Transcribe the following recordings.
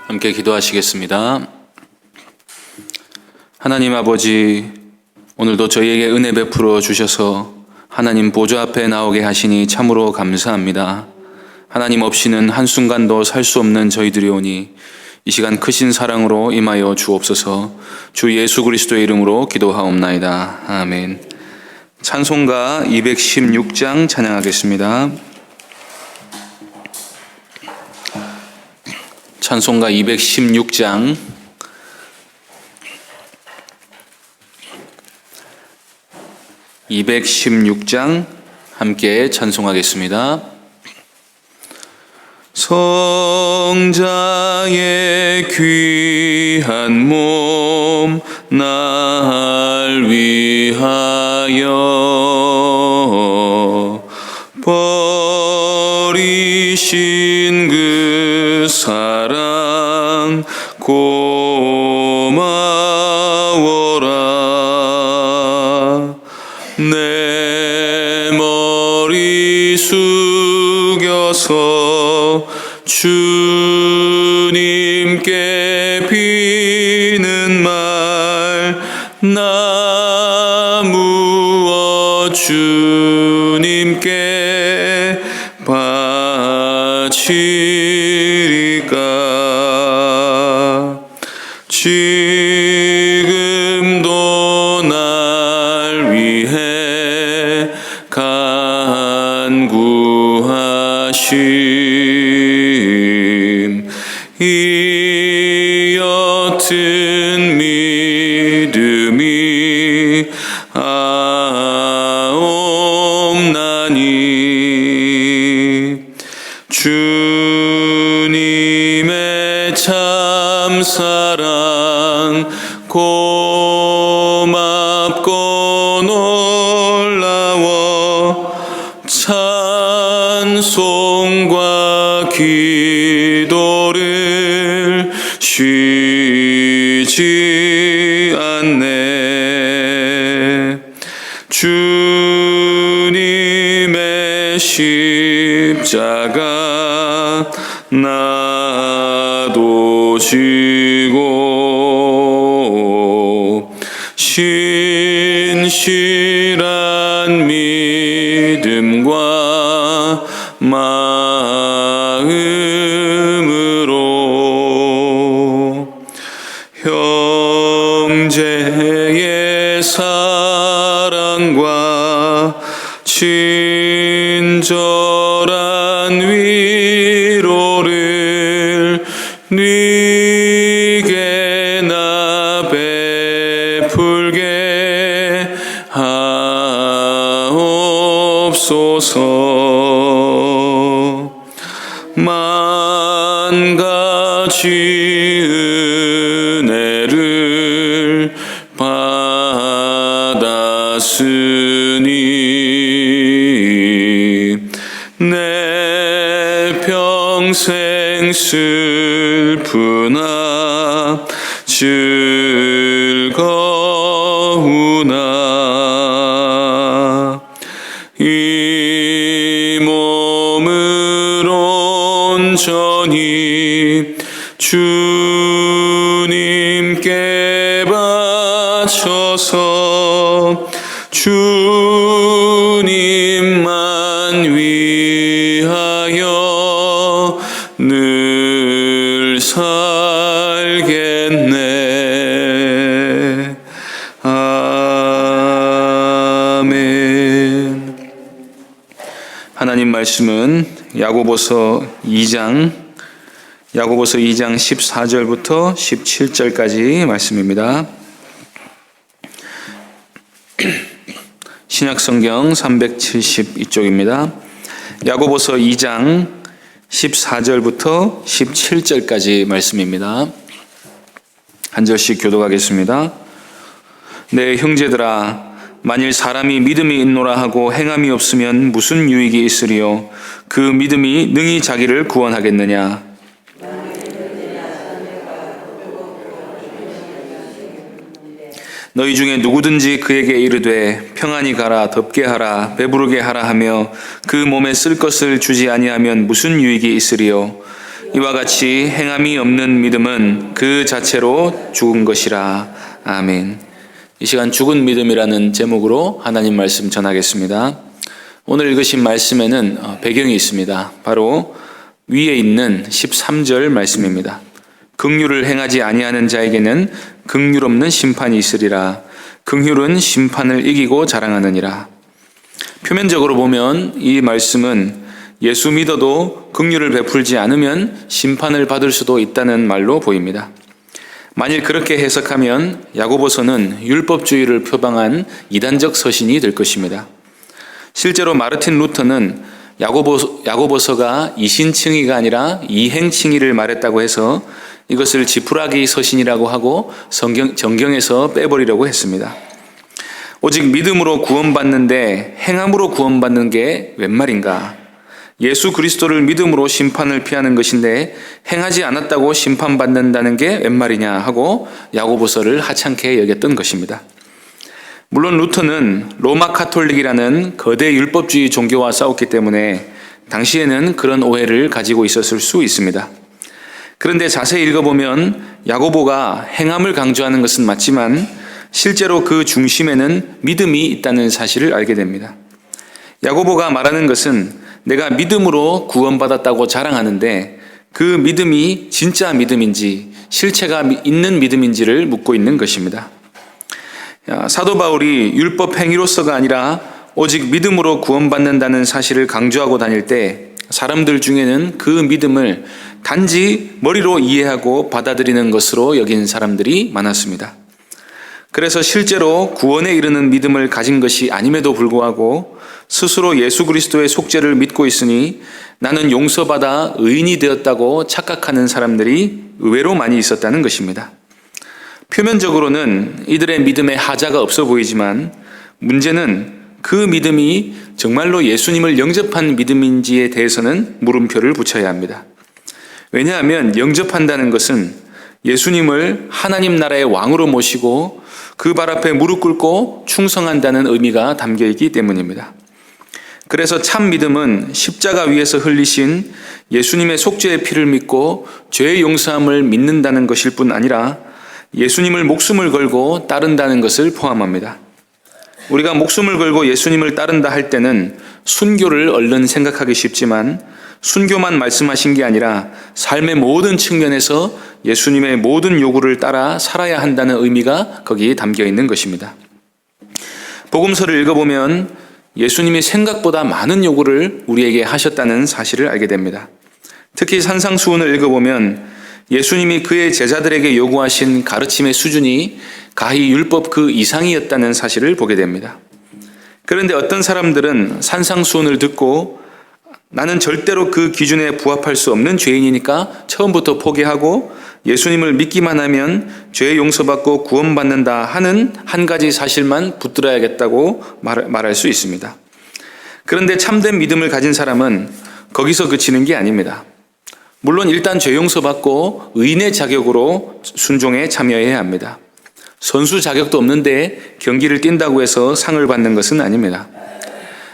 함께 기도하시겠습니다. 하나님 아버지, 오늘도 저희에게 은혜 베풀어 주셔서 하나님 보좌 앞에 나오게 하시니 참으로 감사합니다. 하나님 없이는 한순간도 살 수 없는 저희들이오니 이 시간 크신 사랑으로 임하여 주옵소서. 주 예수 그리스도의 이름으로 기도하옵나이다. 아멘. 찬송가 216장 찬양하겠습니다. 찬송가 216장 함께 찬송하겠습니다. 성자의 귀한 몸 날 위하여 버리신 그 사랑 고마워라. 내 머리 숙여서 주님께 비는 말 나 무엇 주님께 바치리까. 지금도 날 위해 간구하심 이 옅은 믿음이 아옵나니 주님의 참사랑 고맙고 놀라워 찬송과 기도를 쉬지 않네. 주님의 십자가 나도 지고 신실한 믿음과 마음으로 형제의 사랑과 친절한 위로를 네게 나 베풀게 하옵소서. 만 가지 은혜를 받았으니 내 평생 슬프나 즐거우나 이 몸을 온전히 주님께 바쳐서 주님만 위하여 늘 살겠네. 아멘. 하나님 말씀은 야고보서 2장 14절부터 17절까지 말씀입니다. 신약성경 372쪽입니다. 야고보서 2장 14절부터 17절까지 말씀입니다. 한 절씩 교독하겠습니다. 내 형제들아, 만일 사람이 믿음이 있노라 하고 행함이 없으면 무슨 유익이 있으리요? 그 믿음이 능히 자기를 구원하겠느냐? 너희 중에 누구든지 그에게 이르되 평안히 가라, 덥게 하라, 배부르게 하라 하며 그 몸에 쓸 것을 주지 아니하면 무슨 유익이 있으리요? 이와 같이 행함이 없는 믿음은 그 자체로 죽은 것이라. 아멘. 이 시간 죽은 믿음이라는 제목으로 하나님 말씀 전하겠습니다. 오늘 읽으신 말씀에는 배경이 있습니다. 바로 위에 있는 13절 말씀입니다. 긍휼을 행하지 아니하는 자에게는 긍휼 없는 심판이 있으리라. 긍휼은 심판을 이기고 자랑하느니라. 표면적으로 보면 이 말씀은 예수 믿어도 긍휼을 베풀지 않으면 심판을 받을 수도 있다는 말로 보입니다. 만일 그렇게 해석하면 야고보서는 율법주의를 표방한 이단적 서신이 될 것입니다. 실제로 마르틴 루터는 야고보서가 이신칭의가 아니라 이행칭의를 말했다고 해서 이것을 지푸라기 서신이라고 하고 정경에서 빼버리려고 했습니다. 오직 믿음으로 구원받는데 행함으로 구원받는 게 웬 말인가? 예수 그리스도를 믿음으로 심판을 피하는 것인데 행하지 않았다고 심판받는다는 게 웬 말이냐 하고 야고보서를 하찮게 여겼던 것입니다. 물론 루터는 로마 카톨릭이라는 거대 율법주의 종교와 싸웠기 때문에 당시에는 그런 오해를 가지고 있었을 수 있습니다. 그런데 자세히 읽어보면 야고보가 행함을 강조하는 것은 맞지만 실제로 그 중심에는 믿음이 있다는 사실을 알게 됩니다. 야고보가 말하는 것은 내가 믿음으로 구원받았다고 자랑하는데 그 믿음이 진짜 믿음인지 실체가 있는 믿음인지를 묻고 있는 것입니다. 사도 바울이 율법 행위로서가 아니라 오직 믿음으로 구원받는다는 사실을 강조하고 다닐 때 사람들 중에는 그 믿음을 단지 머리로 이해하고 받아들이는 것으로 여긴 사람들이 많았습니다. 그래서 실제로 구원에 이르는 믿음을 가진 것이 아님에도 불구하고 스스로 예수 그리스도의 속죄를 믿고 있으니 나는 용서받아 의인이 되었다고 착각하는 사람들이 의외로 많이 있었다는 것입니다. 표면적으로는 이들의 믿음에 하자가 없어 보이지만 문제는 그 믿음이 정말로 예수님을 영접한 믿음인지에 대해서는 물음표를 붙여야 합니다. 왜냐하면 영접한다는 것은 예수님을 하나님 나라의 왕으로 모시고 그 발 앞에 무릎 꿇고 충성한다는 의미가 담겨 있기 때문입니다. 그래서 참 믿음은 십자가 위에서 흘리신 예수님의 속죄의 피를 믿고 죄의 용서함을 믿는다는 것일 뿐 아니라 예수님을 목숨을 걸고 따른다는 것을 포함합니다. 우리가 목숨을 걸고 예수님을 따른다 할 때는 순교를 얼른 생각하기 쉽지만 순교만 말씀하신 게 아니라 삶의 모든 측면에서 예수님의 모든 요구를 따라 살아야 한다는 의미가 거기에 담겨 있는 것입니다. 복음서를 읽어보면 예수님이 생각보다 많은 요구를 우리에게 하셨다는 사실을 알게 됩니다. 특히 산상수훈을 읽어보면 예수님이 그의 제자들에게 요구하신 가르침의 수준이 가히 율법 그 이상이었다는 사실을 보게 됩니다. 그런데 어떤 사람들은 산상수훈을 듣고 나는 절대로 그 기준에 부합할 수 없는 죄인이니까 처음부터 포기하고 예수님을 믿기만 하면 죄 용서받고 구원받는다 하는 한 가지 사실만 붙들어야겠다고 말할 수 있습니다. 그런데 참된 믿음을 가진 사람은 거기서 그치는 게 아닙니다. 물론 일단 죄 용서받고 의인의 자격으로 순종에 참여해야 합니다. 선수 자격도 없는데 경기를 뛴다고 해서 상을 받는 것은 아닙니다.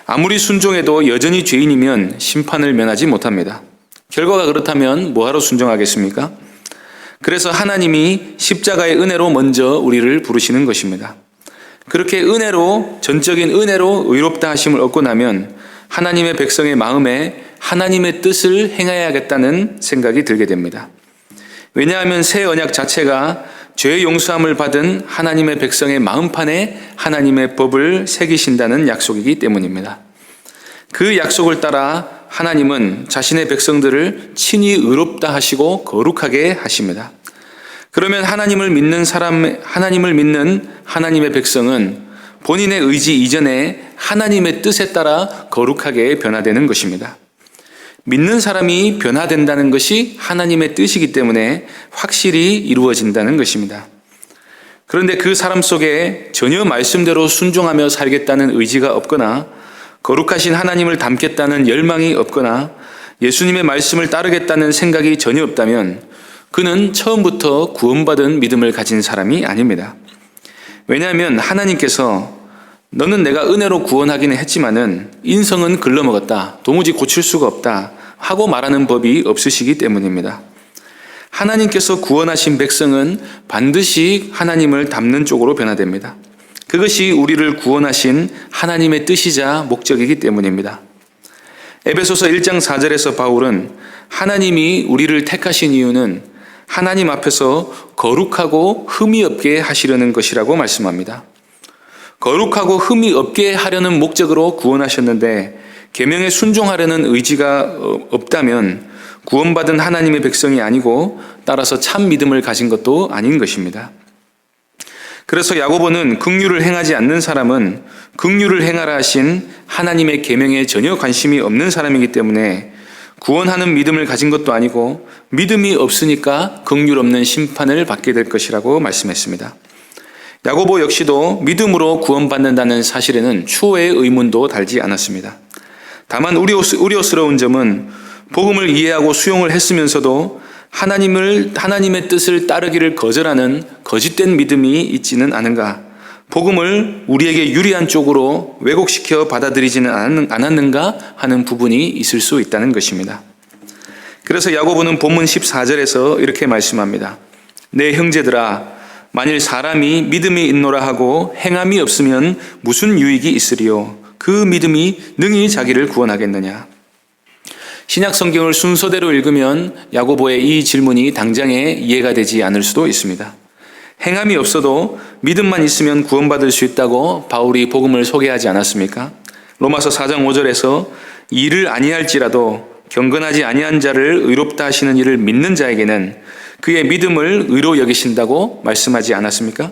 아무리 순종해도 여전히 죄인이면 심판을 면하지 못합니다. 결과가 그렇다면 뭐하러 순종하겠습니까? 그래서 하나님이 십자가의 은혜로 먼저 우리를 부르시는 것입니다. 그렇게 은혜로, 전적인 은혜로 의롭다 하심을 얻고 나면 하나님의 백성의 마음에 하나님의 뜻을 행해야겠다는 생각이 들게 됩니다. 왜냐하면 새 언약 자체가 죄 용서함을 받은 하나님의 백성의 마음판에 하나님의 법을 새기신다는 약속이기 때문입니다. 그 약속을 따라 하나님은 자신의 백성들을 친히 의롭다 하시고 거룩하게 하십니다. 그러면 하나님을 믿는 하나님의 백성은 본인의 의지 이전에 하나님의 뜻에 따라 거룩하게 변화되는 것입니다. 믿는 사람이 변화된다는 것이 하나님의 뜻이기 때문에 확실히 이루어진다는 것입니다. 그런데 그 사람 속에 전혀 말씀대로 순종하며 살겠다는 의지가 없거나 거룩하신 하나님을 닮겠다는 열망이 없거나 예수님의 말씀을 따르겠다는 생각이 전혀 없다면 그는 처음부터 구원받은 믿음을 가진 사람이 아닙니다. 왜냐하면 하나님께서 너는 내가 은혜로 구원하기는 했지만은 인성은 글러먹었다. 도무지 고칠 수가 없다. 하고 말하는 법이 없으시기 때문입니다. 하나님께서 구원하신 백성은 반드시 하나님을 닮는 쪽으로 변화됩니다. 그것이 우리를 구원하신 하나님의 뜻이자 목적이기 때문입니다. 에베소서 1장 4절에서 바울은 하나님이 우리를 택하신 이유는 하나님 앞에서 거룩하고 흠이 없게 하시려는 것이라고 말씀합니다. 거룩하고 흠이 없게 하려는 목적으로 구원하셨는데 계명에 순종하려는 의지가 없다면 구원받은 하나님의 백성이 아니고 따라서 참 믿음을 가진 것도 아닌 것입니다. 그래서 야고보는 긍휼을 행하지 않는 사람은 긍휼을 행하라 하신 하나님의 계명에 전혀 관심이 없는 사람이기 때문에 구원하는 믿음을 가진 것도 아니고 믿음이 없으니까 긍휼 없는 심판을 받게 될 것이라고 말씀했습니다. 야고보 역시도 믿음으로 구원받는다는 사실에는 추호의 의문도 달지 않았습니다. 다만 우려스러운 점은 복음을 이해하고 수용을 했으면서도 하나님의 뜻을 따르기를 거절하는 거짓된 믿음이 있지는 않은가, 복음을 우리에게 유리한 쪽으로 왜곡시켜 받아들이지는 않았는가 하는 부분이 있을 수 있다는 것입니다. 그래서 야고보는 본문 14절에서 이렇게 말씀합니다. 내 형제들아, 만일 사람이 믿음이 있노라 하고 행함이 없으면 무슨 유익이 있으리요? 그 믿음이 능히 자기를 구원하겠느냐? 신약 성경을 순서대로 읽으면 야고보의 이 질문이 당장에 이해가 되지 않을 수도 있습니다. 행함이 없어도 믿음만 있으면 구원받을 수 있다고 바울이 복음을 소개하지 않았습니까? 로마서 4장 5절에서 일을 아니할지라도 경건하지 아니한 자를 의롭다 하시는 이를 믿는 자에게는 그의 믿음을 의로 여기신다고 말씀하지 않았습니까?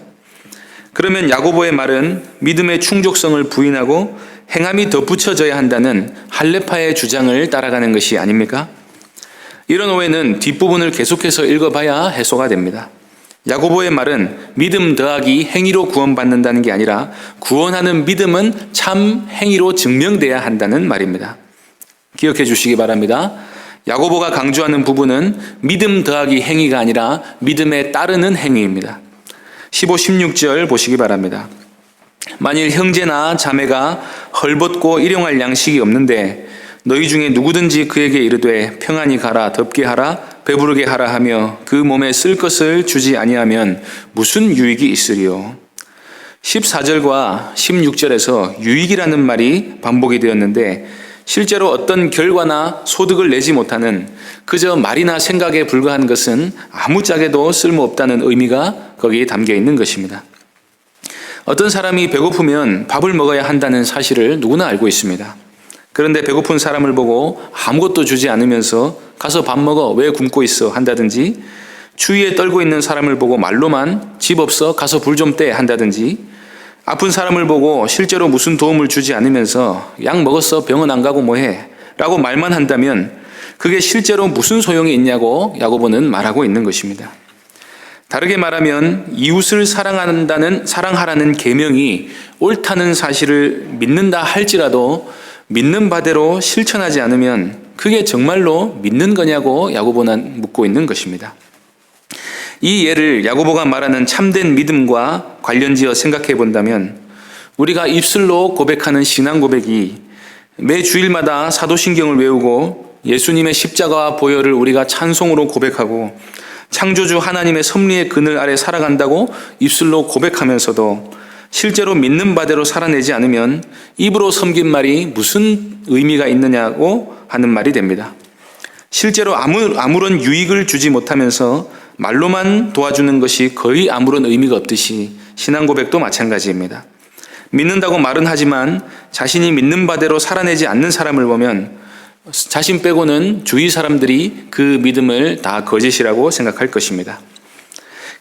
그러면 야고보의 말은 믿음의 충족성을 부인하고 행함이 덧붙여져야 한다는 할레파의 주장을 따라가는 것이 아닙니까? 이런 오해는 뒷부분을 계속해서 읽어봐야 해소가 됩니다. 야고보의 말은 믿음 더하기 행위로 구원받는다는 게 아니라 구원하는 믿음은 참 행위로 증명돼야 한다는 말입니다. 기억해 주시기 바랍니다. 야고보가 강조하는 부분은 믿음 더하기 행위가 아니라 믿음에 따르는 행위입니다. 15, 16절 보시기 바랍니다. 만일 형제나 자매가 헐벗고 일용할 양식이 없는데 너희 중에 누구든지 그에게 이르되 평안히 가라, 덥게 하라, 배부르게 하라 하며 그 몸에 쓸 것을 주지 아니하면 무슨 유익이 있으리요? 14절과 16절에서 유익이라는 말이 반복이 되었는데 실제로 어떤 결과나 소득을 내지 못하는 그저 말이나 생각에 불과한 것은 아무짝에도 쓸모없다는 의미가 거기에 담겨 있는 것입니다. 어떤 사람이 배고프면 밥을 먹어야 한다는 사실을 누구나 알고 있습니다. 그런데 배고픈 사람을 보고 아무것도 주지 않으면서 가서 밥 먹어, 왜 굶고 있어 한다든지, 주위에 떨고 있는 사람을 보고 말로만 집 없어 가서 불 좀 떼 한다든지, 아픈 사람을 보고 실제로 무슨 도움을 주지 않으면서 약 먹었어, 병원 안 가고 뭐해 라고 말만 한다면 그게 실제로 무슨 소용이 있냐고 야고보는 말하고 있는 것입니다. 다르게 말하면 이웃을 사랑하라는 계명이 옳다는 사실을 믿는다 할지라도 믿는 바대로 실천하지 않으면 그게 정말로 믿는 거냐고 야고보는 묻고 있는 것입니다. 이 예를 야고보가 말하는 참된 믿음과 관련지어 생각해 본다면 우리가 입술로 고백하는 신앙 고백이 매 주일마다 사도신경을 외우고 예수님의 십자가와 보혈을 우리가 찬송으로 고백하고 창조주 하나님의 섭리의 그늘 아래 살아간다고 입술로 고백하면서도 실제로 믿는 바대로 살아내지 않으면 입으로 섬긴 말이 무슨 의미가 있느냐고 하는 말이 됩니다. 실제로 아무런 유익을 주지 못하면서 말로만 도와주는 것이 거의 아무런 의미가 없듯이 신앙 고백도 마찬가지입니다. 믿는다고 말은 하지만 자신이 믿는 바대로 살아내지 않는 사람을 보면 자신 빼고는 주위 사람들이 그 믿음을 다 거짓이라고 생각할 것입니다.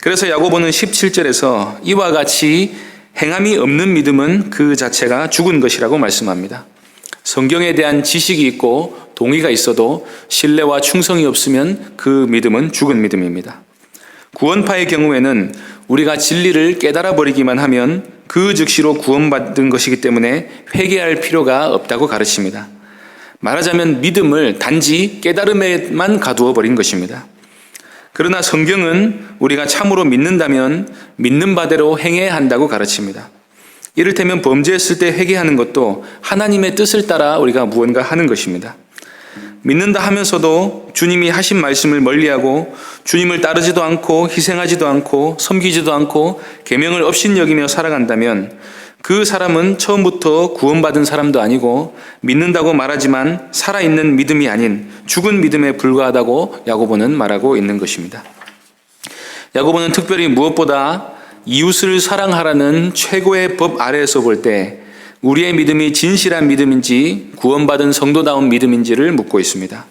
그래서 야고보는 17절에서 이와 같이 행함이 없는 믿음은 그 자체가 죽은 것이라고 말씀합니다. 성경에 대한 지식이 있고 동의가 있어도 신뢰와 충성이 없으면 그 믿음은 죽은 믿음입니다. 구원파의 경우에는 우리가 진리를 깨달아 버리기만 하면 그 즉시로 구원받은 것이기 때문에 회개할 필요가 없다고 가르칩니다. 말하자면 믿음을 단지 깨달음에만 가두어 버린 것입니다. 그러나 성경은 우리가 참으로 믿는다면 믿는 바대로 행해야 한다고 가르칩니다. 이를테면 범죄했을 때 회개하는 것도 하나님의 뜻을 따라 우리가 무언가 하는 것입니다. 믿는다 하면서도 주님이 하신 말씀을 멀리하고 주님을 따르지도 않고 희생하지도 않고 섬기지도 않고 계명을 업신여기며 살아간다면 그 사람은 처음부터 구원받은 사람도 아니고 믿는다고 말하지만 살아있는 믿음이 아닌 죽은 믿음에 불과하다고 야고보는 말하고 있는 것입니다. 야고보는 특별히 무엇보다 이웃을 사랑하라는 최고의 법 아래에서 볼 때 우리의 믿음이 진실한 믿음인지 구원받은 성도다운 믿음인지를 묻고 있습니다.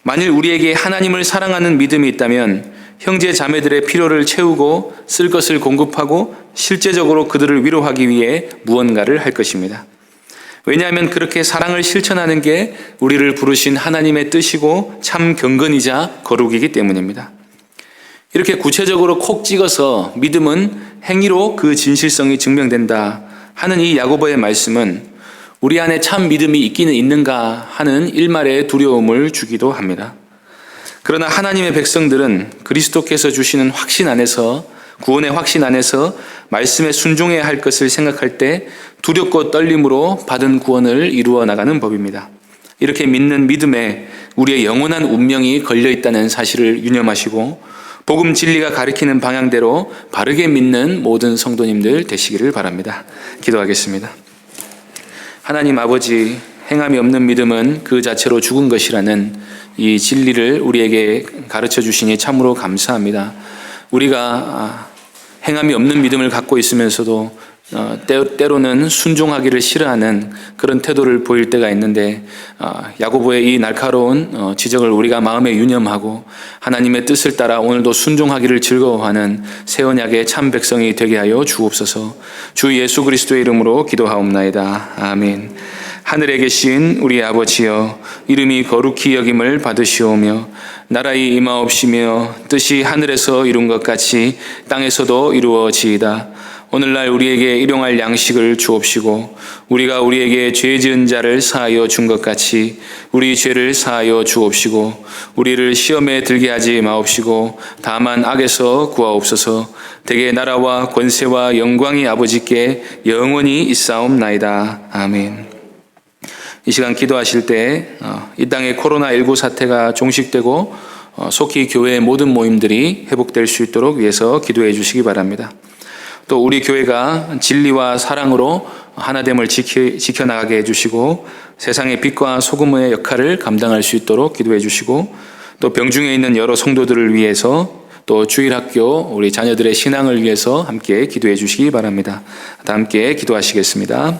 만일 우리에게 하나님을 사랑하는 믿음이 있다면 형제 자매들의 필요를 채우고 쓸 것을 공급하고 실제적으로 그들을 위로하기 위해 무언가를 할 것입니다. 왜냐하면 그렇게 사랑을 실천하는 게 우리를 부르신 하나님의 뜻이고 참 경건이자 거룩이기 때문입니다. 이렇게 구체적으로 콕 찍어서 믿음은 행위로 그 진실성이 증명된다 하는 이 야고보의 말씀은 우리 안에 참 믿음이 있기는 있는가 하는 일말의 두려움을 주기도 합니다. 그러나 하나님의 백성들은 그리스도께서 주시는 확신 안에서, 구원의 확신 안에서 말씀에 순종해야 할 것을 생각할 때 두렵고 떨림으로 받은 구원을 이루어 나가는 법입니다. 이렇게 믿는 믿음에 우리의 영원한 운명이 걸려 있다는 사실을 유념하시고 복음 진리가 가리키는 방향대로 바르게 믿는 모든 성도님들 되시기를 바랍니다. 기도하겠습니다. 하나님 아버지, 행함이 없는 믿음은 그 자체로 죽은 것이라는 이 진리를 우리에게 가르쳐 주시니 참으로 감사합니다. 우리가 행함이 없는 믿음을 갖고 있으면서도 때로는 순종하기를 싫어하는 그런 태도를 보일 때가 있는데 야고보의 이 날카로운 지적을 우리가 마음에 유념하고 하나님의 뜻을 따라 오늘도 순종하기를 즐거워하는 새 언약의 참 백성이 되게 하여 주옵소서. 주 예수 그리스도의 이름으로 기도하옵나이다. 아멘. 하늘에 계신 우리 아버지여, 이름이 거룩히 여김을 받으시오며 나라의 임하옵시며 뜻이 하늘에서 이룬 것 같이 땅에서도 이루어지이다. 오늘날 우리에게 일용할 양식을 주옵시고 우리가 우리에게 죄 지은 자를 사하여 준 것 같이 우리 죄를 사하여 주옵시고 우리를 시험에 들게 하지 마옵시고 다만 악에서 구하옵소서. 대개 나라와 권세와 영광이 아버지께 영원히 있사옵나이다. 아멘. 이 시간 기도하실 때 이 땅의 코로나19 사태가 종식되고 속히 교회의 모든 모임들이 회복될 수 있도록 위해서 기도해 주시기 바랍니다. 또 우리 교회가 진리와 사랑으로 하나됨을 지켜나가게 해주시고 세상의 빛과 소금의 역할을 감당할 수 있도록 기도해 주시고 또 병중에 있는 여러 성도들을 위해서 또 주일학교 우리 자녀들의 신앙을 위해서 함께 기도해 주시기 바랍니다. 다 함께 기도하시겠습니다.